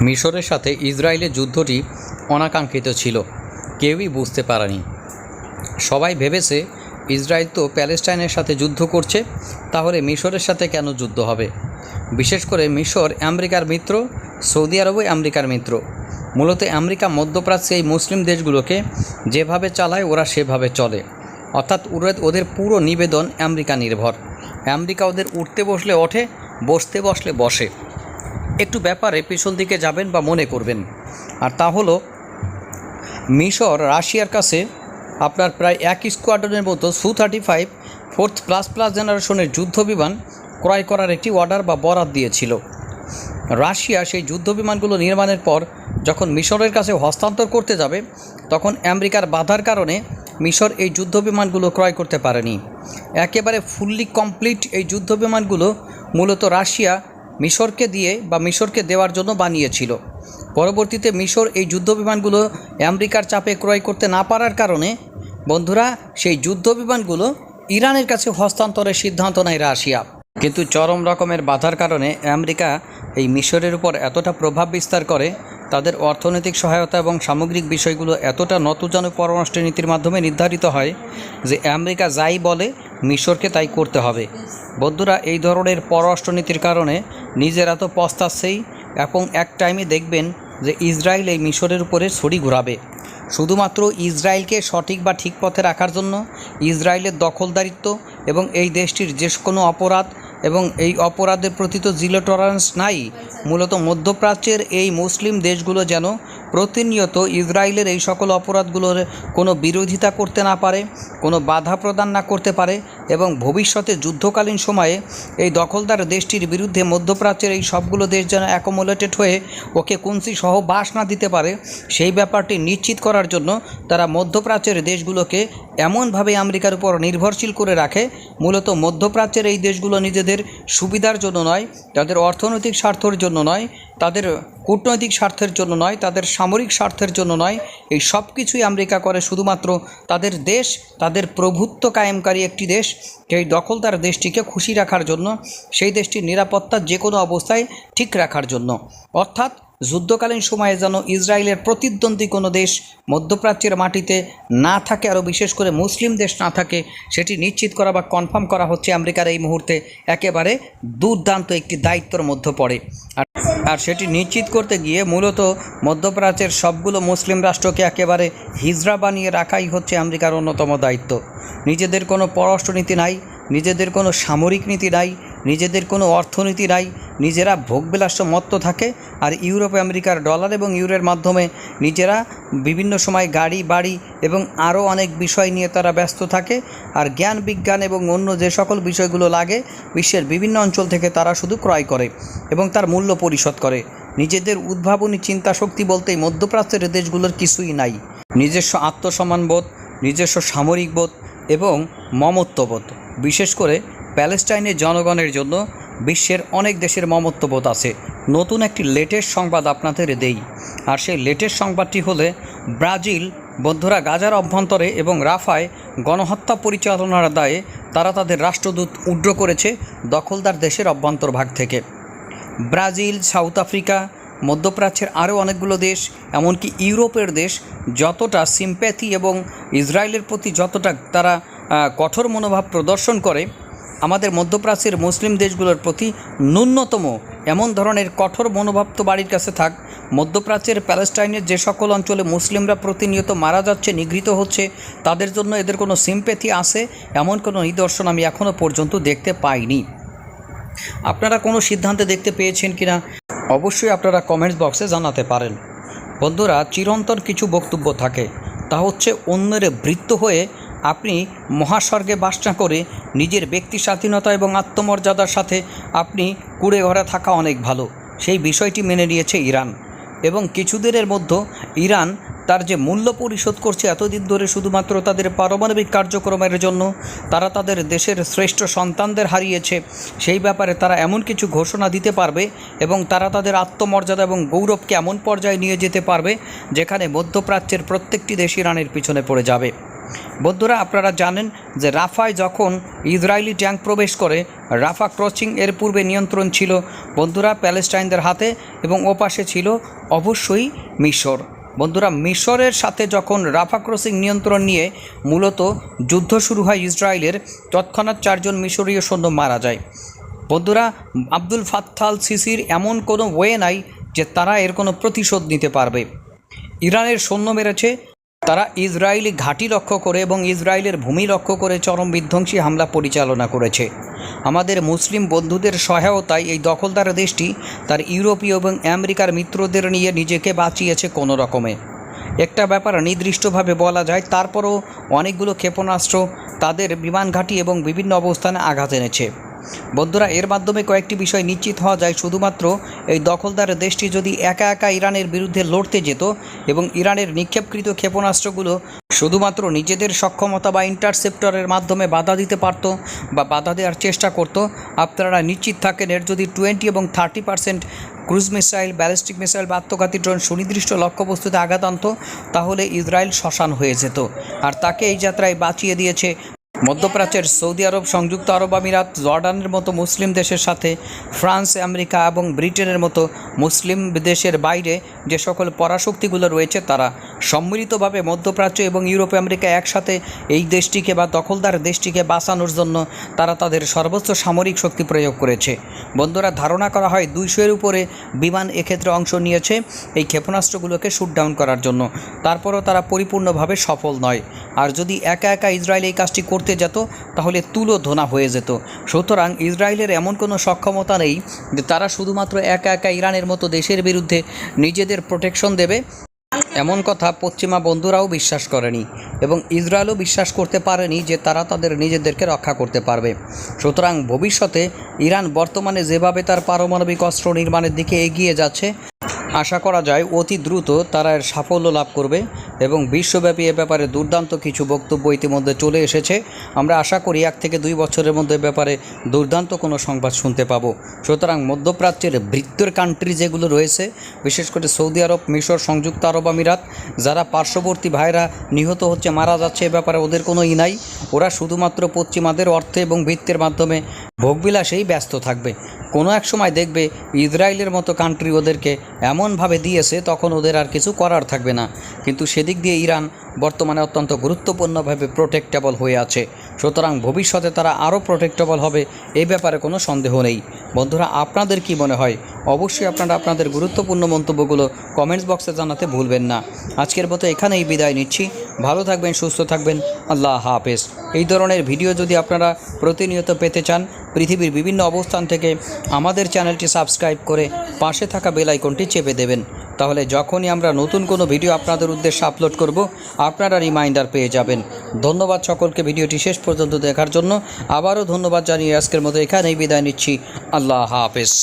মিশরের সাথে ইসরায়েলের যুদ্ধটি অনাকাঙ্ক্ষিত ছিল, কেউই বুঝতে পারেনি। সবাই ভেবেছে ইসরায়েল তো প্যালেস্টাইনের সাথে যুদ্ধ করছে, তাহলে মিশরের সাথে কেন যুদ্ধ হবে। বিশেষ করে মিশর আমেরিকার মিত্র, সৌদি আরবও আমেরিকার মিত্র। মূলত আমেরিকা মধ্যপ্রাচ্যে এই মুসলিম দেশগুলোকে যেভাবে চালায় ওরা সেভাবে চলে, অর্থাৎ ওদের পুরো নিবেদন আমেরিকা নির্ভর। আমেরিকা ওদের উঠতে বসলে ওঠে, বসতে বসলে বসে। একটু ব্যাপারে পিছন দিকে যাবেন বা মনে করবেন, আর তা হলো মিশর রাশিয়ার কাছে আপনার প্রায় 1 স্কোয়াড্রনের মতো Su-35 4th++ জেনারেশনের যুদ্ধবিমান ক্রয় করার একটি অর্ডার বা বরাত দিয়েছিল। রাশিয়া সেই যুদ্ধবিমানগুলো নির্মাণের পর যখন মিশরের কাছে হস্তান্তর করতে যাবে, তখন আমেরিকার বাধার কারণে মিশর এই যুদ্ধবিমানগুলো ক্রয় করতে পারেনি। একেবারে ফুললি কমপ্লিট এই যুদ্ধবিমানগুলো মূলত রাশিয়া মিশরকে দিয়ে বা মিশরকে দেওয়ার জন্য বানিয়েছিল। পরবর্তীতে মিশর এই যুদ্ধবিমানগুলো আমেরিকার চাপে ক্রয় করতে না পারার কারণে বন্ধুরা সেই যুদ্ধবিমানগুলো ইরানের কাছে হস্তান্তরের সিদ্ধান্ত নেয় রাশিয়া। কিন্তু চরম রকমের বাধার কারণে আমেরিকা এই মিশরের উপর এতটা প্রভাব বিস্তার করে, তাদের অর্থনৈতিক সহায়তা এবং সামগ্রিক বিষয়গুলো এতটা নতজানু পররাষ্ট্রনীতির মাধ্যমে নির্ধারিত হয় যে আমেরিকা যাই বলে মিশরকে তাই করতে হবে। বন্ধুরা, এই ধরনের পররাষ্ট্রনীতির কারণে নিজেরা তো পস্তাচ্ছেই, এবং এক টাইমে দেখবেন যে ইসরায়েল এই মিশরের উপরে ছড়ি ঘোরাবে শুধুমাত্র ইসরায়েলকে সঠিক বা ঠিক পথে রাখার জন্য। ইসরায়েলের দখলদারিত্ব এবং এই দেশটির যে কোনো অপরাধ এবং এই অপরাধের প্রতি তো জিরো টলারেন্স নাই। মূলত মধ্যপ্রাচ্যের এই মুসলিম দেশগুলো যেন প্রতিনিয়ত ইসরায়েলের এই সকল অপরাধগুলোর কোনো বিরোধিতা করতে না পারে, কোনো বাধা প্রদান না করতে পারে, এবং ভবিষ্যতে যুদ্ধকালীন সময়ে এই দখলদার দেশটির বিরুদ্ধে মধ্যপ্রাচ্যের এই সবগুলো দেশ যেন অ্যাকোমোলেটেড হয়ে ওকে কুঞ্চি সহ বাস না দিতে পারে, সেই ব্যাপারটি নিশ্চিত করার জন্য তারা মধ্যপ্রাচ্যের দেশগুলোকে এমনভাবে আমেরিকার উপর নির্ভরশীল করে রাখে। মূলত মধ্যপ্রাচ্যের এই দেশগুলো নিজেদের সুবিধার জন্য নয়, তাদের অর্থনৈতিক স্বার্থের জন্য নয়, তাদের কূটনৈতিক স্বার্থের জন্য নয়, তাদের সামরিক স্বার্থের জন্য নয়, এই সব কিছুই আমেরিকা করে শুধুমাত্র তাদের দেশ, তাদের প্রভুত্ব কায়েমকারী একটি দেশ, সেই দখলদার দেশটিকে খুশি রাখার জন্য, সেই দেশটির নিরাপত্তা যে কোনো অবস্থায় ঠিক রাখার জন্য। অর্থাৎ যুদ্ধকালীন সময়ে যেন ইসরায়েলের প্রতিদ্বন্দ্বী কোনো দেশ মধ্যপ্রাচ্যের মাটিতে না থাকে, আরও বিশেষ করে মুসলিম দেশ না থাকে, সেটি নিশ্চিত করা বা কনফার্ম করা হচ্ছে আমেরিকার এই মুহূর্তে একেবারে দুর্দান্ত একটি দায়িত্বের মধ্যে পড়ে। আর সেটি নিশ্চিত করতে গিয়ে মূলত মধ্যপ্রাচ্যের সবগুলো মুসলিম রাষ্ট্রকে একেবারে হিজড়া বানিয়ে রাখাই হচ্ছে আমেরিকার অন্যতম দায়িত্ব। নিজেদের কোনো পররাষ্ট্রনীতি নাই, নিজেদের কোনো সামরিক নীতি নাই, নিজেদের কোনো অর্থনীতি নাই, নিজেরা ভোগবিলাস মত্ত থাকে, আর ইউরোপ আমেরিকার ডলার এবং ইউরোর মাধ্যমে নিজেরা বিভিন্ন সময় গাড়ি বাড়ি এবং আরও অনেক বিষয় নিয়ে তারা ব্যস্ত থাকে। আর জ্ঞান বিজ্ঞান এবং অন্য যে সকল বিষয়গুলো লাগে বিশ্বের বিভিন্ন অঞ্চল থেকে তারা শুধু ক্রয় করে এবং তার মূল্য পরিশোধ করে। নিজেদের উদ্ভাবনী চিন্তা শক্তি বলতে এই মধ্যপ্রাচ্যের দেশগুলোর কিছুই নাই। নিজস্ব আত্মসম্মানবোধ, নিজস্ব সামরিক বোধ এবং মমত্ববোধ, বিশেষ করে প্যালেস্টাইনের জনগণের জন্য বিশ্বের অনেক দেশের মমত্ববোধ আছে। নতুন একটি লেটেস্ট সংবাদ আপনাদের দেই, আর সেই লেটেস্ট সংবাদটি হলে ব্রাজিল বন্ধুরা গাজার অভ্যন্তরে এবং রাফায় গণহত্যা পরিচালনার দায়ে তারা তাদের রাষ্ট্রদূত উড্র করেছে দখলদার দেশের অভ্যন্তরভাগ থেকে। ব্রাজিল, সাউথ আফ্রিকা, মধ্যপ্রাচ্যের আরও অনেকগুলো দেশ, এমনকি ইউরোপের দেশ যতটা সিম্প্যাথি এবং ইসরায়েলের প্রতি যতটা তারা কঠোর মনোভাব প্রদর্শন করে, আমাদের মধ্যপ্রাচ্যের মুসলিম দেশগুলোর প্রতি ন্যূনতম এমন ধরনের কঠোর মনোভাব তো বাড়ির কাছে থাক। মধ্যপ্রাচ্যের প্যালেস্টাইনের যে সকল অঞ্চলে মুসলিমরা প্রতিনিয়ত মারা যাচ্ছে, নিগৃহীত হচ্ছে, তাদের জন্য এদের কোনো সিম্প্যাথি আছে এমন কোনো নিদর্শন আমি এখনও পর্যন্ত দেখতে পাইনি। আপনারা কোনো সিদ্ধান্তে দেখতে পেয়েছেন কিনা অবশ্যই আপনারা কমেন্টস বক্সে জানাতে পারেন। বন্ধুরা, চিরন্তন কিছু বক্তব্য থাকে, তা হচ্ছে অন্যের বৃত্ত হয়ে আপনি মহাস্বর্গে বাস না করে নিজের ব্যক্তি স্বাধীনতা এবং আত্মমর্যাদার সাথে আপনি কুড়ে ঘরে থাকা অনেক ভালো। সেই বিষয়টি মেনে নিয়েছে ইরান, এবং কিছুদিনের মধ্যে ইরান তার যে মূল্য পরিশোধ করছে এতদিন ধরে শুধুমাত্র তাদের পারমাণবিক কার্যক্রমের জন্য, তারা তাদের দেশের শ্রেষ্ঠ সন্তানদের হারিয়েছে, সেই ব্যাপারে তারা এমন কিছু ঘোষণা দিতে পারবে এবং তারা তাদের আত্মমর্যাদা এবং গৌরবকে এমন পর্যায়ে নিয়ে যেতে পারবে যেখানে মধ্যপ্রাচ্যের প্রত্যেকটি দেশ ইরানের পিছনে পড়ে যাবে। বন্ধুরা, আপনারা জানেন যে রাফায় যখন ইসরায়েলি ট্যাঙ্ক প্রবেশ করে, রাফা ক্রসিং এর পূর্বে নিয়ন্ত্রণ ছিল বন্ধুরা প্যালেস্টাইনদের হাতে, এবং ওপাশে ছিল অবশ্যই মিশর। বন্ধুরা, মিশরের সাথে যখন রাফা ক্রসিং নিয়ন্ত্রণ নিয়ে মূলত যুদ্ধ শুরু হয় ইসরায়েলের, তৎক্ষণাৎ 4 জন মিশরীয় সৈন্য মারা যায়। বন্ধুরা, আব্দুল ফাত্তাহ আল সিসির এমন কোনো ওয়ে নাই যে তারা এর কোনো প্রতিশোধ নিতে পারবে। ইরানের সৈন্য মেরেছে, তারা ইসরায়েলি ঘাঁটি লক্ষ্য করে এবং ইসরায়েলের ভূমি লক্ষ্য করে চরম বিধ্বংসী হামলা পরিচালনা করেছে। আমাদের মুসলিম বন্ধুদের সহায়তায় এই দখলদার দেশটি তার ইউরোপীয় এবং আমেরিকার মিত্রদের নিয়ে নিজেকে বাঁচিয়েছে কোনো রকমে। একটা ব্যাপার নির্দিষ্টভাবে বলা যায়, তারপরও অনেকগুলো ক্ষেপণাস্ত্র তাদের বিমান ঘাঁটি এবং বিভিন্ন অবস্থানে আঘাত এনেছে। বন্ধুরা, এর মাধ্যমে কয়েকটি বিষয় নিশ্চিত হওয়া যায়। শুধুমাত্র এই দখলদার দেশটি যদি একা একা ইরানের বিরুদ্ধে লড়তে যেত এবং ইরানের নিক্ষেপকৃত ক্ষেপণাস্ত্রগুলো শুধুমাত্র নিজেদের সক্ষমতা বা ইন্টারসেপ্টরের মাধ্যমে বাধা দিতে পারত বা বাধা দেওয়ার চেষ্টা করত, আপনারা নিশ্চিত থাকেন এর যদি 20 এবং 30% ক্রুজ মিসাইল, ব্যালিস্টিক মিসাইল বা আত্মঘাতী ড্রোন সুনির্দিষ্ট লক্ষ্যবস্তুতে আঘাত আনত, তাহলে ইসরায়েল শ্মশান হয়ে যেত। আর তাকে এই যাত্রায় বাঁচিয়ে দিয়েছে মধ্যপ্রাচ্যের সৌদি আরব, সংযুক্ত আরব আমিরাত, জর্ডানের মতো মুসলিম দেশের সাথে ফ্রান্স, আমেরিকা এবং ব্রিটেনের মতো মুসলিম দেশের বাইরে যে সকল পরাশক্তিগুলো রয়েছে, তারা সম্মিলিতভাবে মধ্যপ্রাচ্য এবং ইউরোপ, আমেরিকা একসাথে এই দেশটিকে বা দখলদার দেশটিকে বাঁচানোর জন্য তারা তাদের সর্বোচ্চ সামরিক শক্তি প্রয়োগ করেছে। বন্ধুরা, ধারণা করা হয় 200-এর উপরে বিমান এক্ষেত্রে অংশ নিয়েছে এই ক্ষেপণাস্ত্রগুলোকে শুটডাউন করার জন্য। তারপরও তারা পরিপূর্ণভাবে সফল নয়। আর যদি একা একা ইসরায়েল এই কাজটি করতে যেত, তাহলে তুলো ধোনা হয়ে যেত। সুতরাং ইসরায়েলের এমন কোনো সক্ষমতা নেই যে তারা শুধুমাত্র একা একা ইরানের মতো দেশের বিরুদ্ধে নিজেদের প্রোটেকশন দেবে। এমন কথা পশ্চিমা বন্ধুরাও বিশ্বাস করেনি এবং ইসরায়েলও বিশ্বাস করতে পারেনি যে তারা তাদের নিজেদেরকে রক্ষা করতে পারবে। সুতরাং ভবিষ্যতে ইরান বর্তমানে যেভাবে তার পারমাণবিক অস্ত্র নির্মাণের দিকে এগিয়ে যাচ্ছে, আশা করা যায় অতি দ্রুত তারা এর সাফল্য লাভ করবে এবং বিশ্বব্যাপী এ ব্যাপারে দুর্দান্ত কিছু বক্তব্য ইতিমধ্যে চলে এসেছে। আমরা আশা করি 1 থেকে 2 বছরের মধ্যে ব্যাপারে দুর্দান্ত কোনো সংবাদ শুনতে পাবো। সুতরাং মধ্যপ্রাচ্যের বৃত্তের কান্ট্রি যেগুলো রয়েছে, বিশেষ করে সৌদি আরব, মিশর, সংযুক্ত আরব আমিরাত, যারা পার্শ্ববর্তী ভাইরা নিহত হচ্ছে, মারা যাচ্ছে, এ ব্যাপারে ওদের কোনো নাই। ওরা শুধুমাত্র পশ্চিমাদের অর্থে এবং বৃত্তের মাধ্যমে ভোগবিলাসেই ব্যস্ত থাকবে। কোনো এক সময় দেখবে ইসরায়েলের মতো কান্ট্রি ওদেরকে এমনভাবে দিয়েছে, তখন ওদের আর কিছু করার থাকবে না। কিন্তু সেদিক দিয়ে ইরান বর্তমানে অত্যন্ত গুরুত্বপূর্ণভাবে প্রোটেক্টেবল হয়ে আছে। সুতরাং ভবিষ্যতে তারা আরও প্রোটেক্টেবল হবে, এই ব্যাপারে কোনো সন্দেহ নেই। বন্ধুরা, আপনাদের কি মনে হয়? অবশ্যই আপনারা আপনাদের গুরুত্বপূর্ণ মন্তব্যগুলো কমেন্টস বক্সে জানাতে ভুলবেন না। আজকের মতো এখানেই বিদায় নিচ্ছি। ভালো থাকবেন, সুস্থ থাকবেন। আল্লাহ হাফেজ। এই ধরনের ভিডিও যদি আপনারা প্রতিনিয়ত পেতে চান, পৃথিবীর বিভিন্ন অবস্থান থেকে আমাদের চ্যানেলটি সাবস্ক্রাইব করে পাশে থাকা বেল আইকনটি চেপে দেবেন। তাহলে যখনই আমরা নতুন কোনো ভিডিও আপনাদের উদ্দেশ্যে আপলোড করব, আপনারা রিমাইন্ডার পেয়ে যাবেন। ধন্যবাদ সকলকে ভিডিওটি শেষ পর্যন্ত দেখার জন্য। আবারও ধন্যবাদ জানিয়ে আজকের মতো এখানেই বিদায় নিচ্ছি। আল্লাহ হাফেজ।